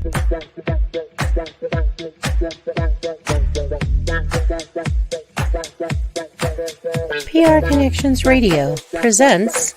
PR Connections Radio presents.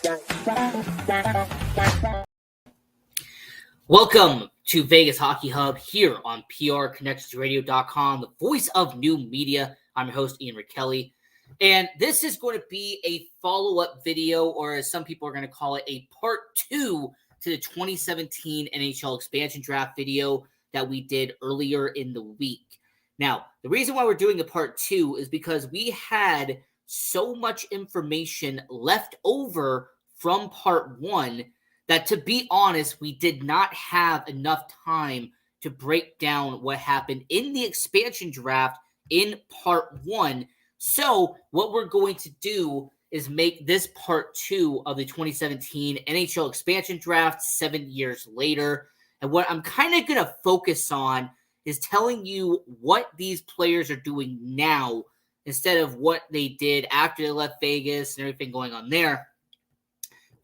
Welcome to Vegas Hockey Hub here on PRConnectionsRadio.com, the voice of new media. I'm your host, Ian Rickelli, and this is going to be a follow-up video, or as some people are going to call it, a part 2 to the 2017 NHL expansion draft video that we did earlier in the week. Now, the reason why we're doing a part 2 is because we had so much information left over from part 1 that, to be honest, we did not have enough time to break down what happened in the expansion draft in part 1. So what we're going to do is make this part 2 of the 2017 NHL expansion draft 7 years later. And what I'm kind of going to focus on is telling you what these players are doing now instead of what they did after they left Vegas and everything going on there.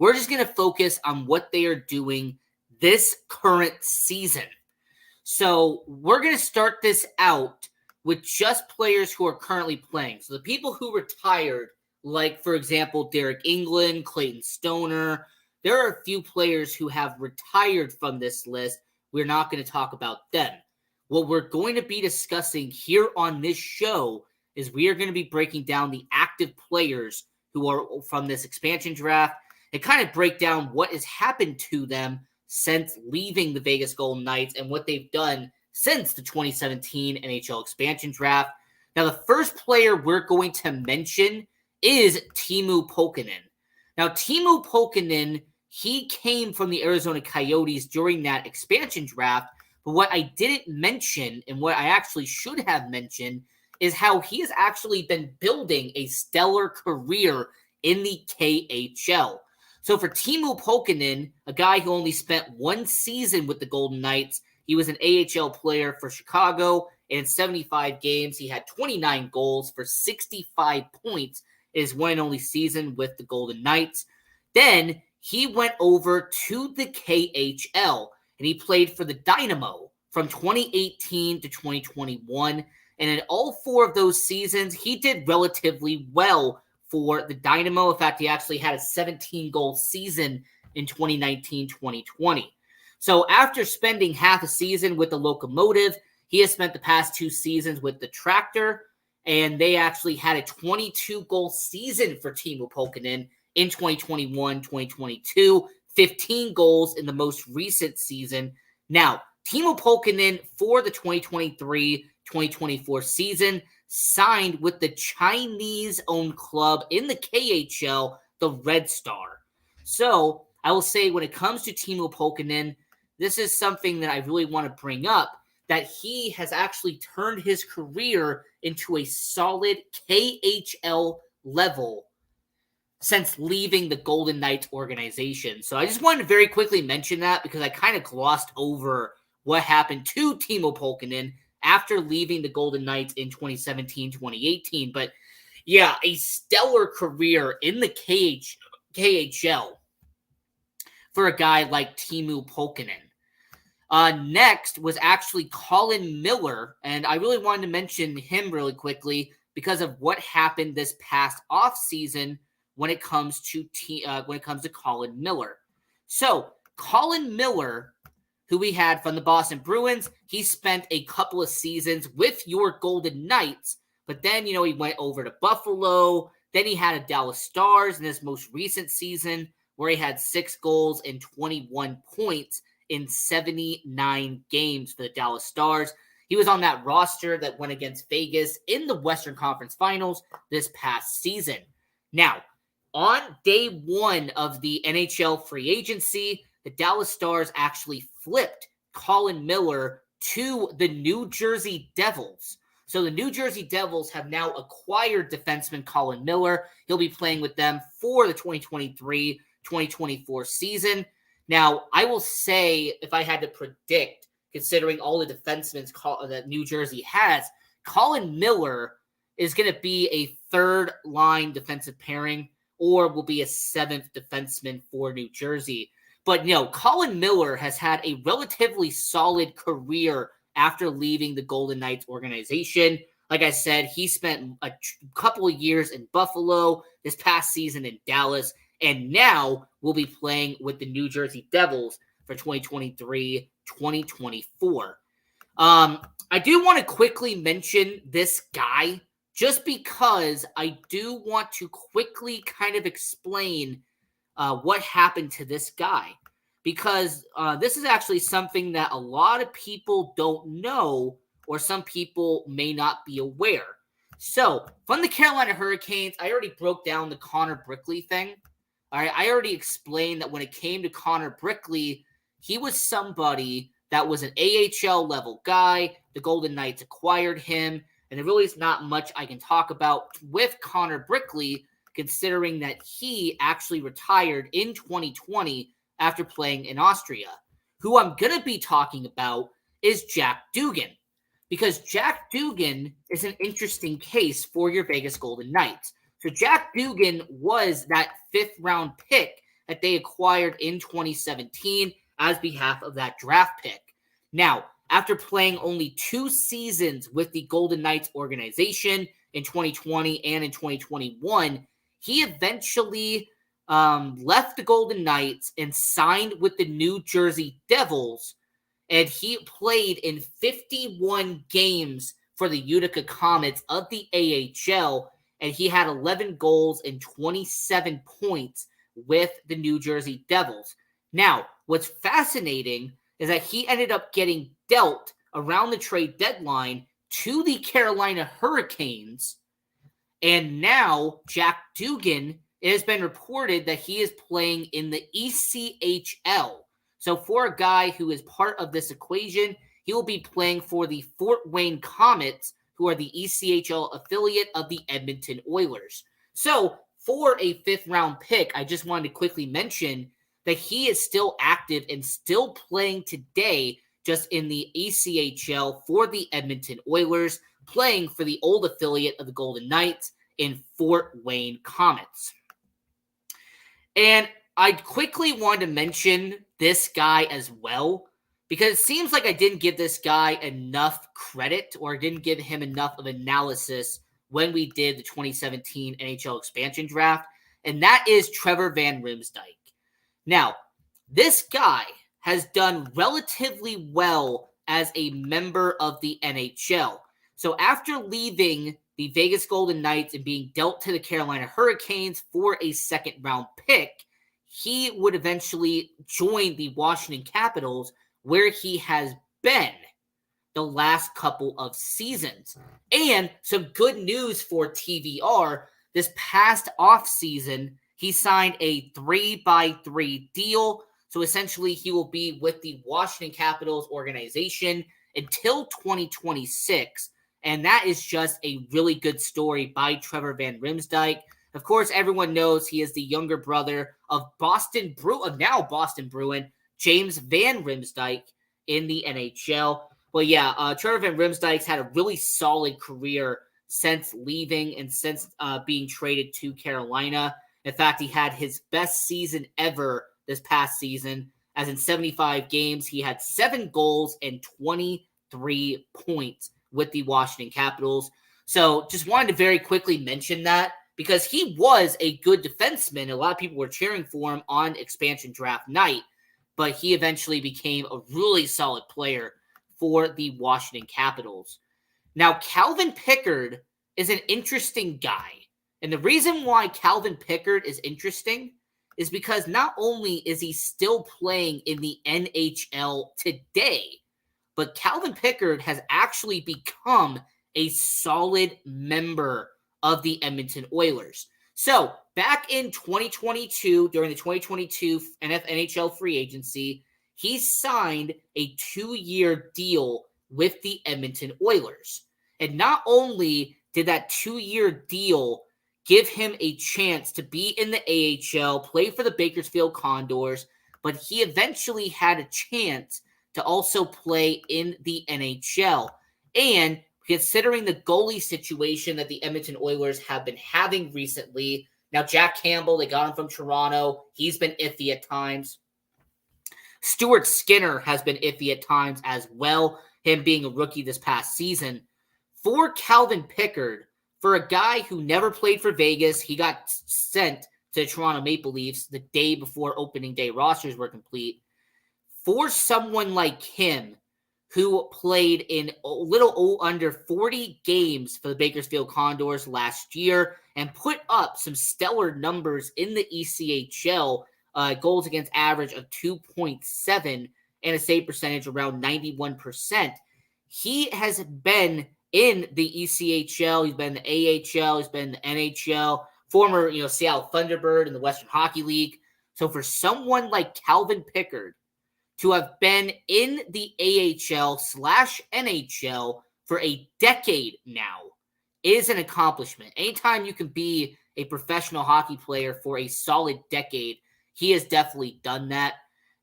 We're just going to focus on what they are doing this current season. So we're going to start this out with just players who are currently playing. So the people who retired, like, for example, Derek England, Clayton Stoner, there are a few players who have retired from this list. We're not going to talk about them. What we're going to be discussing here on this show is we are going to be breaking down the active players who are from this expansion draft and kind of break down what has happened to them since leaving the Vegas Golden Knights and what they've done since the 2017 NHL expansion draft. Now, the first player we're going to mention is Teemu Pukkanen. Now, Teemu Pukkanen, he came from the Arizona Coyotes during that expansion draft, but what I didn't mention and what I actually should have mentioned is how he has actually been building a stellar career in the KHL. So for Teemu Pukkanen, a guy who only spent one season with the Golden Knights, he was an AHL player for Chicago. In 75 games, he had 29 goals for 65 points in his one and only season with the Golden Knights. Then he went over to the KHL, and he played for the Dynamo from 2018 to 2021. And in all 4 of those seasons, he did relatively well for the Dynamo. In fact, he actually had a 17-goal season in 2019-2020. So after spending half a season with the Locomotive, he has spent the past 2 seasons with the Tractor, and they actually had a 22-goal season for Teemu Pukkanen in 2021-2022, 15 goals in the most recent season. Now, Teemu Pukkanen for the 2023-2024 season signed with the Chinese-owned club in the KHL, the Red Star. So I will say when it comes to Teemu Pukkanen, this is something that I really want to bring up, that he has actually turned his career into a solid KHL level since leaving the Golden Knights organization. So I just wanted to very quickly mention that because I kind of glossed over what happened to Teemu Pukkanen after leaving the Golden Knights in 2017-2018. But yeah, a stellar career in the KHL for a guy like Teemu Pukkanen. Next was actually Colin Miller, and I really wanted to mention him really quickly because of what happened this past offseason when it comes to Colin Miller. So Colin Miller, who we had from the Boston Bruins, he spent a couple of seasons with your Golden Knights, but then, he went over to Buffalo. Then he had a Dallas Stars in his most recent season where he had 6 goals and 21 points in 79 games for the Dallas Stars. He was on that roster that went against Vegas in the Western Conference Finals this past season. Now, on day 1 of the NHL free agency, the Dallas Stars actually flipped Colin Miller to the New Jersey Devils. So the New Jersey Devils have now acquired defenseman Colin Miller. He'll be playing with them for the 2023-2024 season. Now, I will say, if I had to predict, considering all the defensemen that New Jersey has, Colin Miller is going to be a third-line defensive pairing or will be a 7th defenseman for New Jersey. But, Colin Miller has had a relatively solid career after leaving the Golden Knights organization. Like I said, he spent a couple of years in Buffalo, this past season in Dallas, and now will be playing with the New Jersey Devils for 2023-2024. I do want to quickly mention this guy just because I do want to quickly kind of explain what happened to this guy, because this is actually something that a lot of people don't know, or some people may not be aware. So, from the Carolina Hurricanes, I already broke down the Connor Brickley thing. All right, I already explained that when it came to Connor Brickley, he was somebody that was an AHL level guy. The Golden Knights acquired him, and there really is not much I can talk about with Connor Brickley, considering that he actually retired in 2020 after playing in Austria. Who I'm going to be talking about is Jack Dugan, because Jack Dugan is an interesting case for your Vegas Golden Knights. So Jack Dugan was that 5th-round pick that they acquired in 2017 as behalf of that draft pick. Now, after playing only 2 seasons with the Golden Knights organization in 2020 and in 2021, he eventually left the Golden Knights and signed with the New Jersey Devils, and he played in 51 games for the Utica Comets of the AHL, and he had 11 goals and 27 points with the New Jersey Devils. Now, what's fascinating is that he ended up getting dealt around the trade deadline to the Carolina Hurricanes. And now Jack Dugan, it has been reported that he is playing in the ECHL. So for a guy who is part of this equation, he will be playing for the Fort Wayne Comets, who are the ECHL affiliate of the Edmonton Oilers. So for a 5th-round pick, I just wanted to quickly mention that he is still active and still playing today just in the ECHL for the Edmonton Oilers, playing for the old affiliate of the Golden Knights in Fort Wayne Comets. And I quickly wanted to mention this guy as well, because it seems like I didn't give this guy enough credit, or didn't give him enough of analysis when we did the 2017 NHL expansion draft, and that is Trevor Van Riemsdyk. Now, this guy has done relatively well as a member of the NHL. So after leaving the Vegas Golden Knights and being dealt to the Carolina Hurricanes for a 2nd-round pick, he would eventually join the Washington Capitals, where he has been the last couple of seasons. And some good news for TVR, this past offseason, he signed a 3-by-3 deal. So essentially, he will be with the Washington Capitals organization until 2026. And that is just a really good story by Trevor Van Riemsdyk. Of course, everyone knows he is the younger brother of now Boston Bruin, James Van Riemsdyk in the NHL. But yeah, Trevor Van Riemsdyk's had a really solid career since leaving and since being traded to Carolina. In fact, he had his best season ever this past season, as in 75 games, he had 7 goals and 23 points with the Washington Capitals. So just wanted to very quickly mention that, because he was a good defenseman. A lot of people were cheering for him on expansion draft night, but he eventually became a really solid player for the Washington Capitals. Now, Calvin Pickard is an interesting guy. And the reason why Calvin Pickard is interesting is because not only is he still playing in the NHL today, but Calvin Pickard has actually become a solid member of the Edmonton Oilers. So back in 2022, during the 2022 NHL free agency, he signed a 2-year deal with the Edmonton Oilers. And not only did that 2-year deal give him a chance to be in the AHL, play for the Bakersfield Condors, but he eventually had a chance to also play in the NHL. And considering the goalie situation that the Edmonton Oilers have been having recently, now Jack Campbell, they got him from Toronto. He's been iffy at times. Stuart Skinner has been iffy at times as well, him being a rookie this past season. For Calvin Pickard, for a guy who never played for Vegas, he got sent to the Toronto Maple Leafs the day before opening day rosters were complete. For someone like him, who played in a little under 40 games for the Bakersfield Condors last year and put up some stellar numbers in the ECHL, goals against average of 2.7 and a save percentage around 91%. He has been in the ECHL, he's been in the AHL, he's been in the NHL, former Seattle Thunderbird in the Western Hockey League. So for someone like Calvin Pickard to have been in the AHL/NHL for a decade now is an accomplishment. Anytime you can be a professional hockey player for a solid decade, he has definitely done that.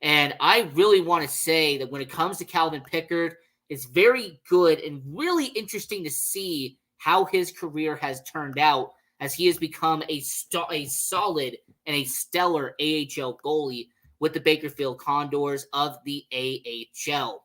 And I really want to say that when it comes to Calvin Pickard, it's very good and really interesting to see how his career has turned out as he has become a solid and a stellar AHL goalie with the Bakersfield Condors of the AHL.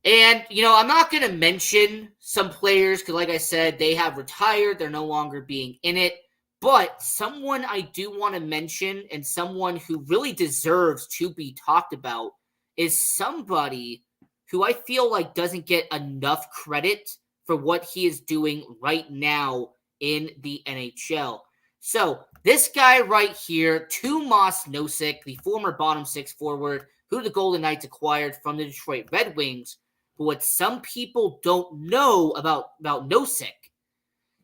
And, I'm not going to mention some players because, like I said, they have retired. They're no longer being in it. But someone I do want to mention and someone who really deserves to be talked about is somebody who I feel like doesn't get enough credit for what he is doing right now in the NHL. So this guy right here, Tomas Nosek, the former bottom six forward who the Golden Knights acquired from the Detroit Red Wings. But what some people don't know about Nosek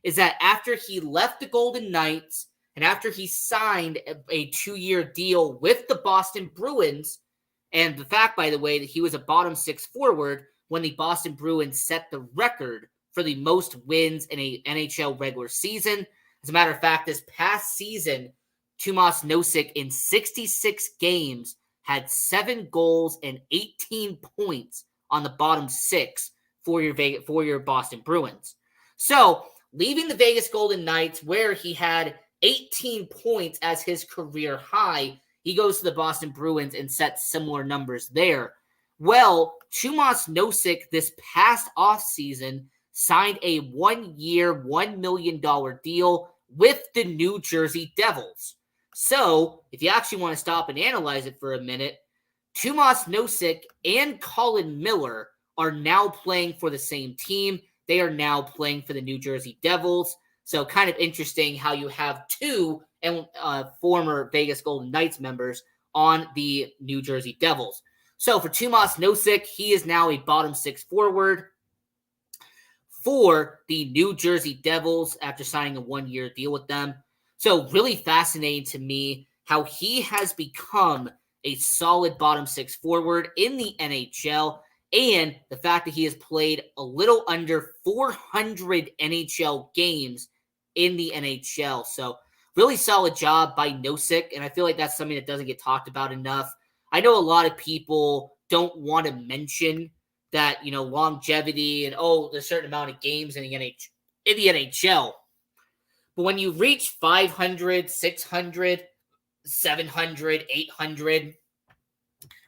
is that after he left the Golden Knights and after he signed a 2-year deal with the Boston Bruins, and the fact, by the way, that he was a bottom six forward when the Boston Bruins set the record for the most wins in a NHL regular season. As a matter of fact, this past season, Tomas Nosek in 66 games had 7 goals and 18 points on the bottom six for your Boston Bruins. So, leaving the Vegas Golden Knights, where he had 18 points as his career high, he goes to the Boston Bruins and sets similar numbers there. Well, Tomas Nosek this past offseason signed a 1-year, $1 million deal with the New Jersey Devils. So, if you actually want to stop and analyze it for a minute, Tomas Nosek and Colin Miller are now playing for the same team. They are now playing for the New Jersey Devils. So kind of interesting how you have two former Vegas Golden Knights members on the New Jersey Devils. So for Tomas Nosek, he is now a bottom six forward for the New Jersey Devils after signing a 1-year deal with them. So really fascinating to me how he has become a solid bottom six forward in the NHL, and the fact that he has played a little under 400 NHL games in the NHL. So really solid job by Nosek, and I feel like that's something that doesn't get talked about enough. I know a lot of people don't want to mention that, longevity and, there's a certain amount of games in the NHL. But when you reach 500, 600, 700, 800,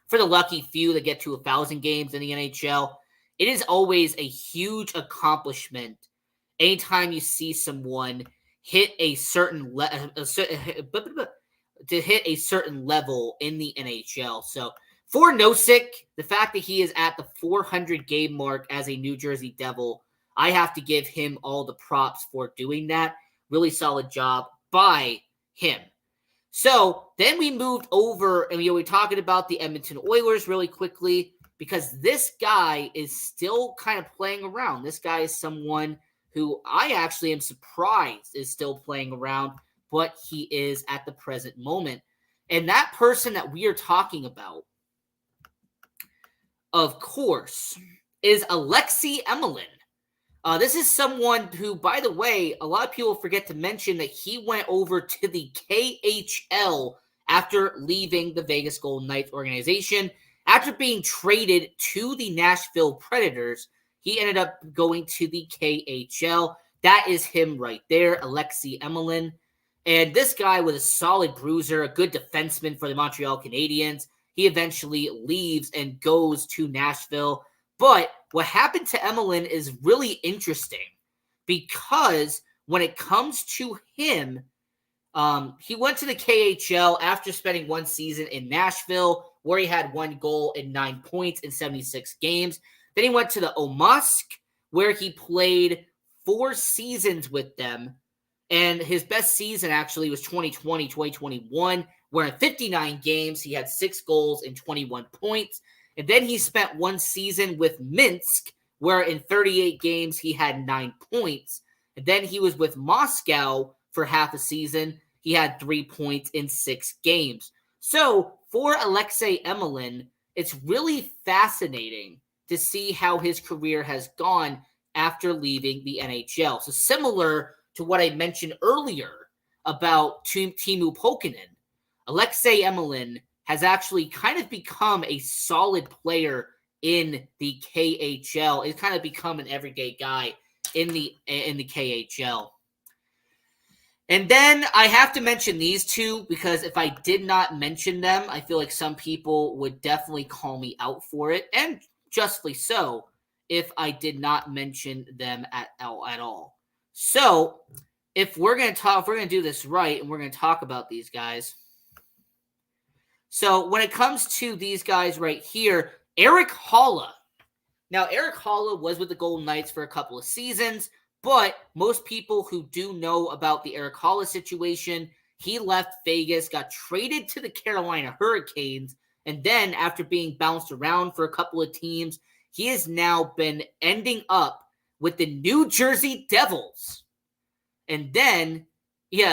for the lucky few that get to 1,000 games in the NHL, it is always a huge accomplishment anytime you see someone hit a certain hit a certain level in the NHL. So for Nosek, the fact that he is at the 400 game mark as a New Jersey Devil, I have to give him all the props for doing that. Really solid job by him. So then we moved over and we're talking about the Edmonton Oilers really quickly because this guy is still kind of playing around. This guy is someone who I actually am surprised is still playing around, but he is at the present moment. And that person that we are talking about, of course, is Alexei Emelin. This is someone who, by the way, a lot of people forget to mention that he went over to the KHL after leaving the Vegas Golden Knights organization. After being traded to the Nashville Predators, he ended up going to the KHL. That is him right there, Alexei Emelin. And this guy was a solid bruiser, a good defenseman for the Montreal Canadiens. he eventually leaves and goes to Nashville. But what happened to Emelin is really interesting because when it comes to him, he went to the KHL after spending one season in Nashville, where he had 1 goal and 9 points in 76 games. Then he went to the Omsk, where he played 4 seasons with them. And his best season actually was 2020-2021, where in 59 games, he had 6 goals and 21 points. And then he spent 1 season with Minsk, where in 38 games, he had 9 points. And then he was with Moscow for half a season. He had 3 points in 6 games. So for Alexei Emelin, it's really fascinating to see how his career has gone after leaving the NHL. So similar to what I mentioned earlier about Teemu Pukkanen, Alexei Emelin has actually kind of become a solid player in the KHL. He's kind of become an everyday guy in the KHL. And then I have to mention these two because if I did not mention them, I feel like some people would definitely call me out for it, and justly so, if I did not mention them at all. So, if we're going to do this right, and we're going to talk about these guys. So, when it comes to these guys right here, Erik Haula. Now, Erik Haula was with the Golden Knights for a couple of seasons, but most people who do know about the Erik Haula situation, he left Vegas, got traded to the Carolina Hurricanes, and then after being bounced around for a couple of teams, he has now been ending up with the New Jersey Devils. And then,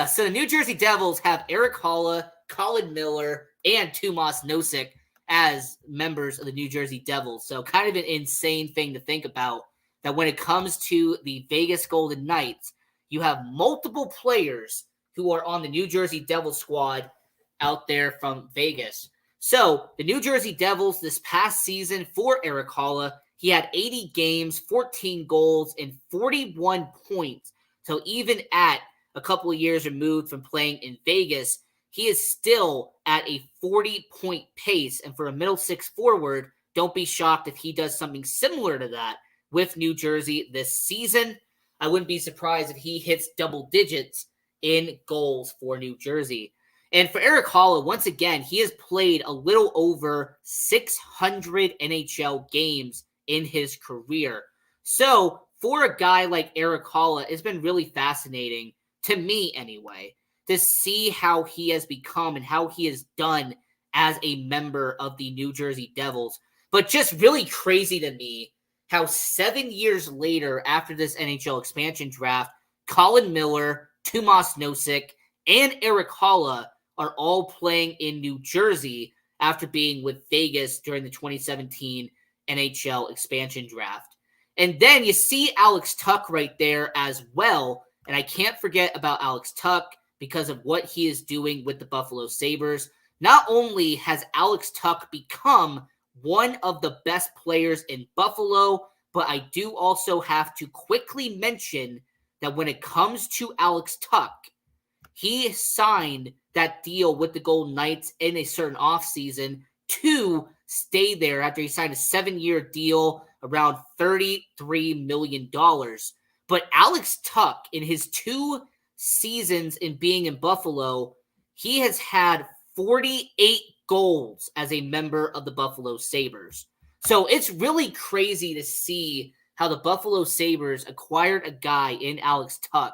so the New Jersey Devils have Erik Haula, Colin Miller, and Tomas Nosek as members of the New Jersey Devils. So kind of an insane thing to think about, that when it comes to the Vegas Golden Knights, you have multiple players who are on the New Jersey Devils squad out there from Vegas. So the New Jersey Devils this past season for Erik Haula, he had 80 games, 14 goals, and 41 points. So even at a couple of years removed from playing in Vegas, he is still at a 40-point pace. And for a middle six forward, don't be shocked if he does something similar to that with New Jersey this season. I wouldn't be surprised if he hits double digits in goals for New Jersey. And for Erik Haula, once again, he has played a little over 600 NHL games in his career. So for a guy like Erik Haula, it's been really fascinating, to me anyway, to see how he has become and how he has done as a member of the New Jersey Devils. But just really crazy to me how 7 years later, after this NHL expansion draft, Colin Miller, Tomas Nosek, and Erik Haula are all playing in New Jersey after being with Vegas during the 2017 NHL expansion draft. And then you see Alex Tuch right there as well. And I can't forget about Alex Tuch because of what he is doing with the Buffalo Sabres. Not only has Alex Tuch become one of the best players in Buffalo, but I do also have to quickly mention that when it comes to Alex Tuch, he signed that deal with the Golden Knights in a certain offseason to stay there after he signed a 7-year deal around $33 million. But Alex Tuch, in his 2 seasons in being in Buffalo, he has had 48 goals as a member of the Buffalo Sabres. So it's really crazy to see how the Buffalo Sabres acquired a guy in Alex Tuch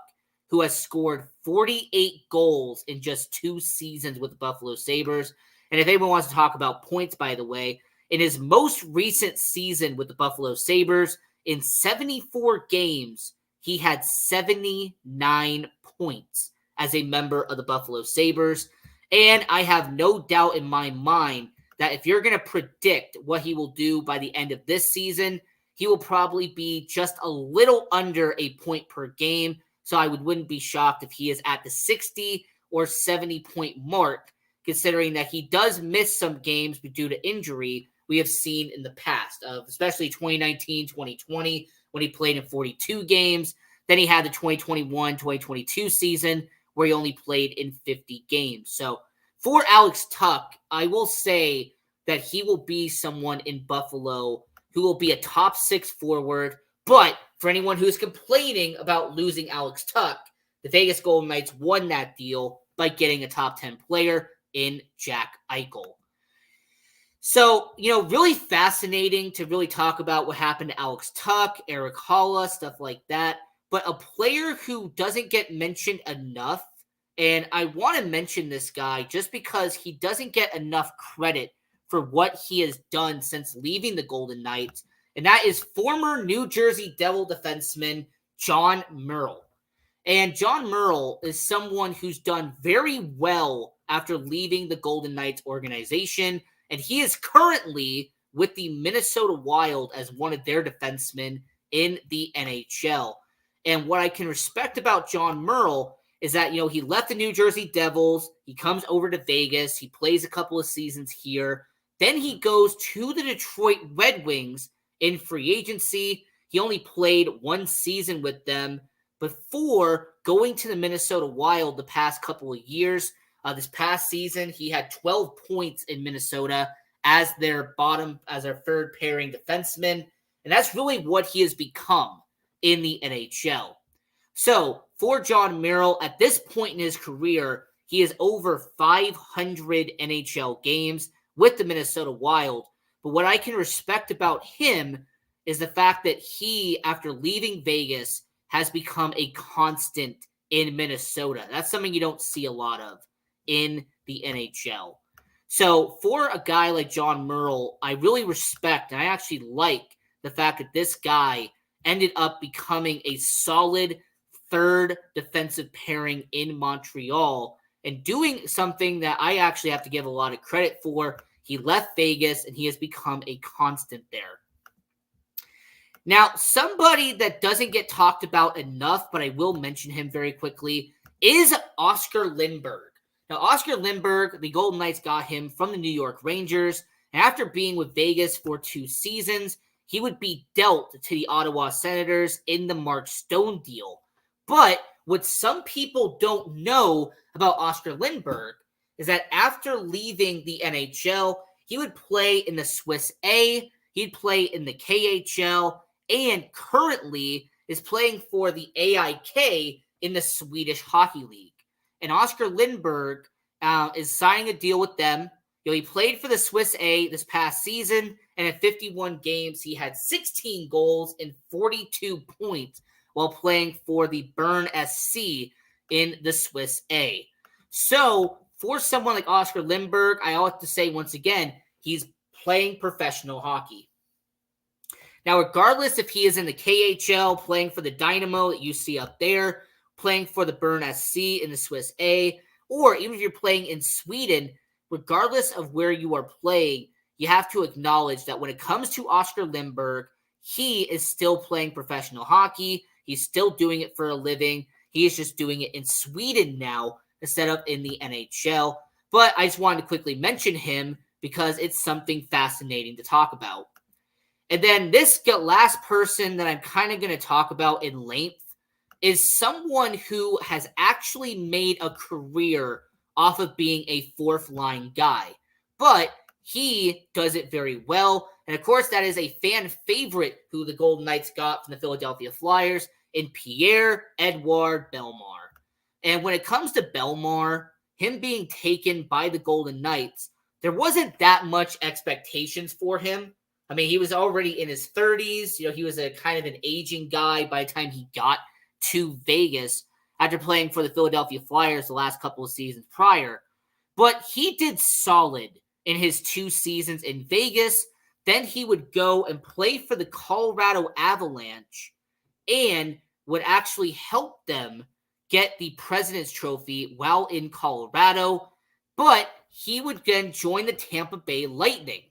who has scored 48 goals in just 2 seasons with the Buffalo Sabres. And if anyone wants to talk about points, by the way, in his most recent season with the Buffalo Sabres, in 74 games, he had 79 points as a member of the Buffalo Sabres. And I have no doubt in my mind that if you're going to predict what he will do by the end of this season, he will probably be just a little under a point per game. So I wouldn't be shocked if he is at the 60 or 70 point mark, considering that he does miss some games due to injury we have seen in the past, especially 2019, 2020, when he played in 42 games. Then he had the 2021-2022 season where he only played in 50 games. So for Alex Tuch, I will say that he will be someone in Buffalo who will be a top 6 forward. But for anyone who's complaining about losing Alex Tuch, the Vegas Golden Knights won that deal by getting a top 10 player in Jack Eichel. So, really fascinating to really talk about what happened to Alex Tuch, Eric Haula, stuff like that. But a player who doesn't get mentioned enough, and I want to mention this guy just because he doesn't get enough credit for what he has done since leaving the Golden Knights, and that is former New Jersey Devil defenseman John Merle. And John Merle is someone who's done very well after leaving the Golden Knights organization, and he is currently with the Minnesota Wild as one of their defensemen in the NHL. And what I can respect about John Merle is that, he left the New Jersey Devils, he comes over to Vegas, he plays a couple of seasons here, then he goes to the Detroit Red Wings in free agency. He only played one season with them before going to the Minnesota Wild the past couple of years. This past season, he had 12 points in Minnesota as their third pairing defenseman. And that's really what he has become in the NHL. So for John Merrill, at this point in his career, he is over 500 NHL games with the Minnesota Wild. But what I can respect about him is the fact that he, after leaving Vegas, has become a constant in Minnesota. That's something you don't see a lot of in the NHL. So for a guy like John Merle, I really respect and I actually like the fact that this guy ended up becoming a solid third defensive pairing in Montreal and doing something that I actually have to give a lot of credit for. He left Vegas and he has become a constant there. Now, somebody that doesn't get talked about enough, but I will mention him very quickly, is Oscar Lindberg. Now, Oscar Lindberg, the Golden Knights got him from the New York Rangers. And after being with Vegas for 2 seasons, he would be dealt to the Ottawa Senators in the Mark Stone deal. But what some people don't know about Oscar Lindberg is that after leaving the NHL, he would play in the Swiss A, he'd play in the KHL, and currently is playing for the AIK in the Swedish Hockey League. And Oscar Lindberg is signing a deal with them. He played for the Swiss A this past season, and in 51 games, he had 16 goals and 42 points while playing for the Bern SC in the Swiss A. So, for someone like Oscar Lindberg, I have to say once again, he's playing professional hockey. Now, regardless if he is in the KHL, playing for the Dynamo that you see up there, playing for the Bern SC in the Swiss A, or even if you're playing in Sweden, regardless of where you are playing, you have to acknowledge that when it comes to Oscar Lindberg, he is still playing professional hockey. He's still doing it for a living. He is just doing it in Sweden now instead of in the NHL. But I just wanted to quickly mention him because it's something fascinating to talk about. And then this last person that I'm kind of going to talk about in length is someone who has actually made a career off of being a fourth line guy. But he does it very well. And of course, that is a fan favorite who the Golden Knights got from the Philadelphia Flyers in Pierre-Edouard Bellemare. And when it comes to Bellemare, him being taken by the Golden Knights, there wasn't that much expectations for him. I mean, he was already in his 30s. He was a kind of an aging guy by the time he got to Vegas after playing for the Philadelphia Flyers the last couple of seasons prior. But he did solid in his 2 seasons in Vegas. Then he would go and play for the Colorado Avalanche and would actually help them get the President's Trophy while in Colorado. But he would then join the Tampa Bay Lightning.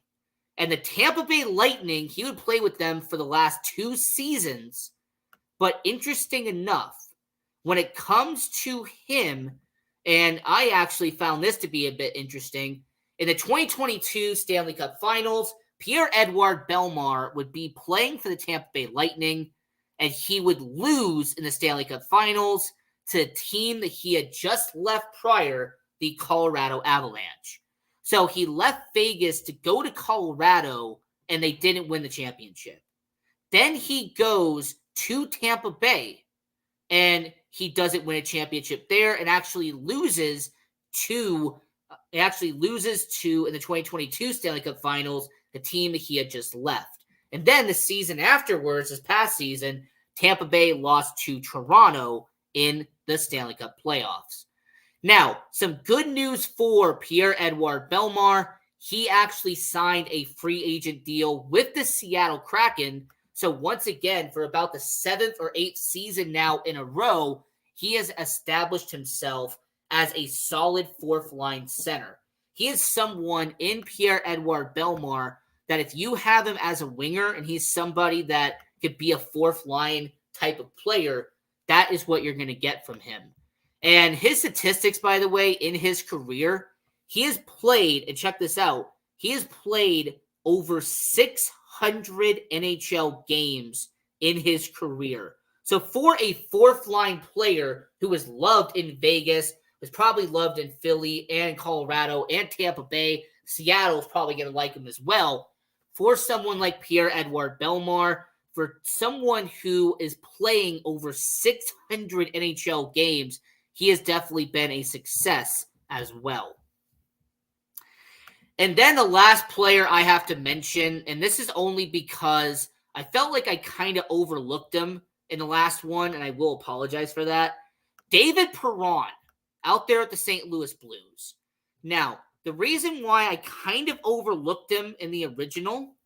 And the Tampa Bay Lightning, he would play with them for the last 2 seasons. But interesting enough, when it comes to him, and I actually found this to be a bit interesting, in the 2022 Stanley Cup Finals, Pierre-Edouard Bellemare would be playing for the Tampa Bay Lightning, and he would lose in the Stanley Cup Finals to a team that he had just left prior, the Colorado Avalanche. So he left Vegas to go to Colorado, and they didn't win the championship. Then he goes to Tampa Bay, and he doesn't win a championship there, and actually loses to in the 2022 Stanley Cup Finals, the team that he had just left. And then the season afterwards, this past season, Tampa Bay lost to Toronto in the Stanley Cup playoffs. Now, some good news for Pierre-Edouard Bellemare. He actually signed a free agent deal with the Seattle Kraken. So once again, for about the 7th or 8th season now in a row, he has established himself as a solid fourth-line center. He is someone in Pierre-Edouard Bellemare that if you have him as a winger and he's somebody that could be a fourth-line type of player, that is what you're going to get from him. And his statistics, by the way, in his career, he has played, and check this out, he has played over 600 NHL games in his career. So for a fourth-line player who was loved in Vegas, was probably loved in Philly and Colorado and Tampa Bay, Seattle is probably going to like him as well. For someone like Pierre-Edouard Bellemare, for someone who is playing over 600 NHL games, he has definitely been a success as well. And then the last player I have to mention, and this is only because I felt like I kind of overlooked him in the last one, and I will apologize for that. David Perron, out there at the St. Louis Blues. One the reason why I kind of overlooked him in the original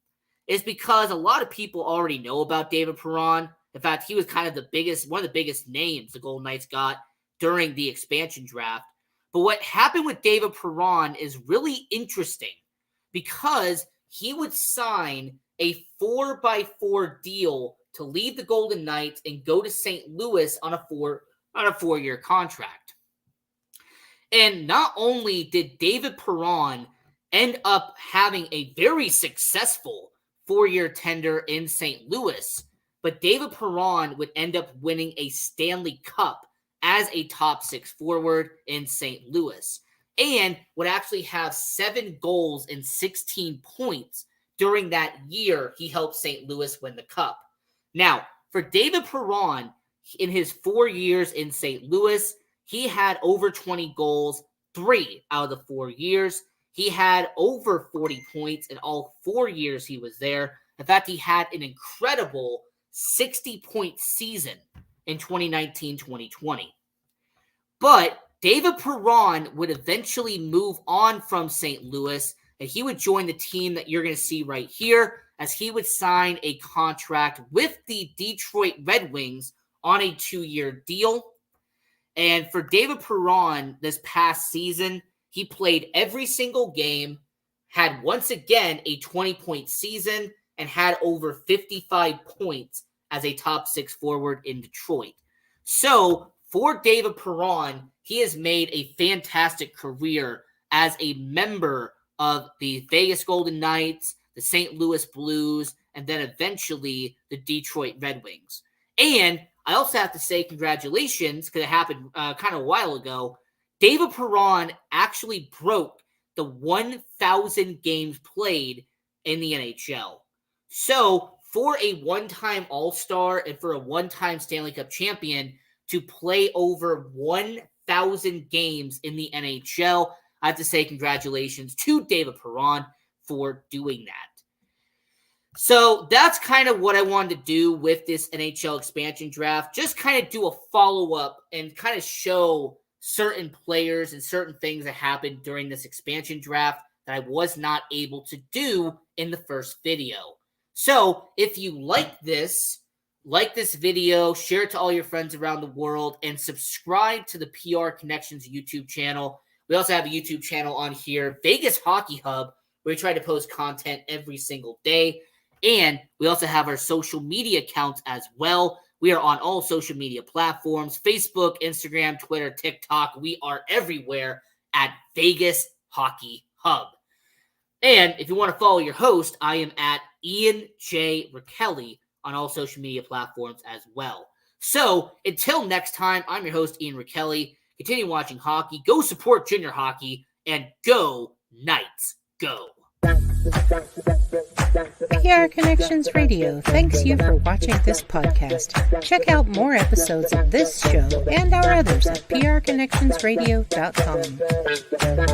is because a lot of people already know about David Perron. In fact, he was kind of one of the biggest names the Golden Knights got during the expansion draft. But what happened with David Perron is really interesting because he would sign a 4x4 deal to leave the Golden Knights and go to St. Louis on a 4-year contract. And not only did David Perron end up having a very successful 4-year tender in St. Louis, but David Perron would end up winning a Stanley Cup as a top 6 forward in St. Louis, and would actually have 7 goals and 16 points during that year he helped St. Louis win the Cup. Now, for David Perron, in his 4 years in St. Louis, he had over 20 goals 3 out of the 4 years. He had over 40 points in all 4 years he was there. In fact, he had an incredible 60-point season in 2019-2020. But David Perron would eventually move on from St. Louis, and he would join the team that you're going to see right here, as he would sign a contract with the Detroit Red Wings on a 2-year deal. And for David Perron this past season, he played every single game, had once again a 20-point season, and had over 55 points as a top 6 forward in Detroit. So for David Perron, he has made a fantastic career as a member of the Vegas Golden Knights, the St. Louis Blues, and then eventually the Detroit Red Wings. And I also have to say congratulations, because it happened kind of a while ago. David Perron actually broke the 1,000 games played in the NHL. So for a one-time All-Star and for a one-time Stanley Cup champion to play over 1,000 games in the NHL, I have to say congratulations to David Perron for doing that. So that's kind of what I wanted to do with this NHL expansion draft. Just kind of do a follow-up and kind of show certain players and certain things that happened during this expansion draft that I was not able to do in the first video. So if you like this video, share it to all your friends around the world, and subscribe to the PR Connections YouTube channel. We also have a YouTube channel on here, Vegas Hockey Hub, where we try to post content every single day. And we also have our social media accounts as well. We are on all social media platforms, Facebook, Instagram, Twitter, TikTok. We are everywhere at Vegas Hockey Hub. And if you want to follow your host, I am at Ian J. Rakelli on all social media platforms as well. So until next time, I'm your host, Ian Rakelli. Continue watching hockey. Go support junior hockey, and go Knights go! PR Connections Radio thanks you for watching this podcast. Check out more episodes of this show and our others at prconnectionsradio.com.